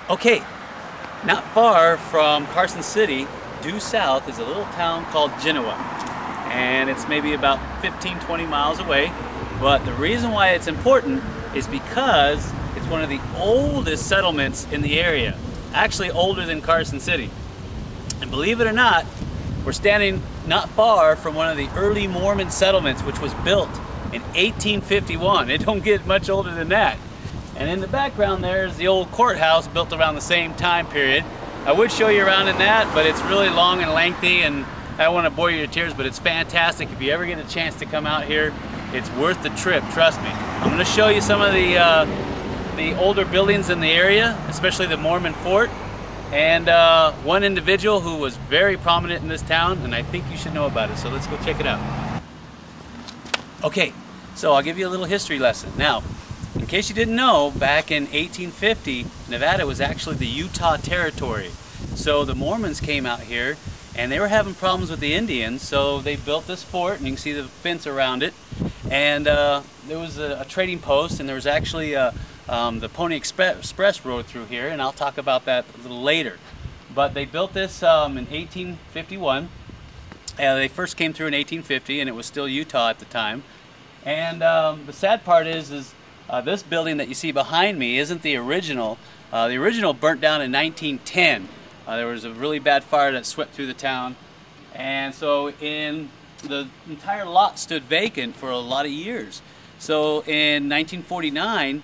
Okay, not far from Carson City, due south, is a little town called Genoa. And it's maybe about 15-20 miles away. But the reason why it's important is because it's one of the oldest settlements in the area. Actually older than Carson City. And believe it or not, we're standing not far from one of the early Mormon settlements, which was built in 1851. It don't get much older than that. And in the background there is the old courthouse built around the same time period. I would show you around in that, but it's really long and lengthy and I don't want to bore you to tears, but it's fantastic. If you ever get a chance to come out here, it's worth the trip, trust me. I'm going to show you some of the older buildings in the area, especially the Mormon Fort, and one individual who was very prominent in this town, and I think you should know about it, so let's go check it out. Okay, so I'll give you a little history lesson. Now, in case you didn't know, back in 1850, Nevada was actually the Utah Territory. So the Mormons came out here and they were having problems with the Indians, so they built this fort, and you can see the fence around it. And there was a trading post, and there was actually the Pony Express rode through here, and I'll talk about that a little later. But they built this in 1851. They first came through in 1850, and it was still Utah at the time. And the sad part is this building that you see behind me isn't the original. The original burnt down in 1910. There was a really bad fire that swept through the town, and so the entire lot stood vacant for a lot of years. So in 1949,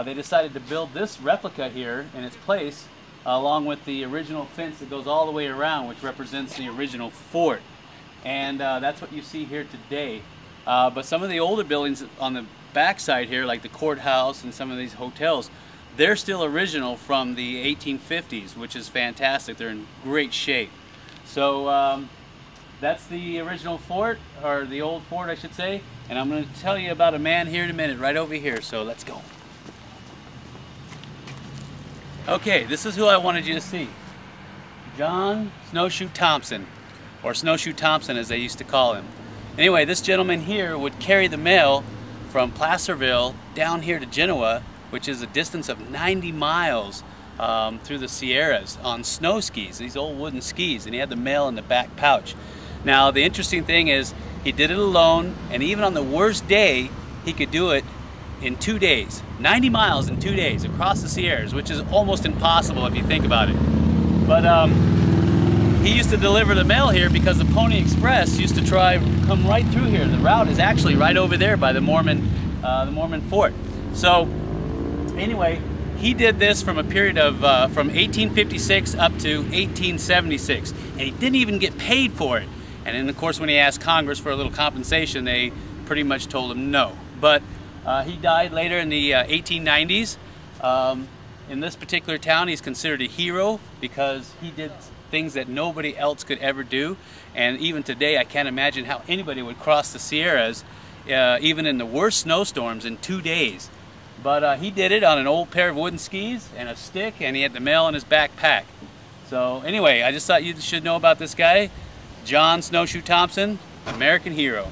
they decided to build this replica here in its place, along with the original fence that goes all the way around, which represents the original fort. And that's what you see here today. But some of the older buildings on the backside here, like the courthouse and some of these hotels, they're still original from the 1850s, which is fantastic. They're in great shape. So that's the original fort, or the old fort I should say, and I'm going to tell you about a man here in a minute, right over here, so let's go. Okay, this is who I wanted you to see. John Snowshoe Thompson, or Snowshoe Thompson as they used to call him. Anyway, this gentleman here would carry the mail from Placerville down here to Genoa, which is a distance of 90 miles through the Sierras on snow skis, these old wooden skis, and he had the mail in the back pouch. Now the interesting thing is he did it alone, and even on the worst day he could do it in 2 days. 90 miles in 2 days across the Sierras, which is almost impossible if you think about it. But he used to deliver the mail here because the Pony Express used to come right through here. The route is actually right over there by the Mormon Fort. So anyway, he did this from a period of from 1856 up to 1876, and he didn't even get paid for it. And then of course when he asked Congress for a little compensation, they pretty much told him no. But he died later in the 1890s. In this particular town, he's considered a hero because he did things that nobody else could ever do. And even today, I can't imagine how anybody would cross the Sierras, even in the worst snowstorms, in 2 days. But he did it on an old pair of wooden skis and a stick, and he had the mail in his backpack. So anyway, I just thought you should know about this guy, John Snowshoe Thompson, American hero.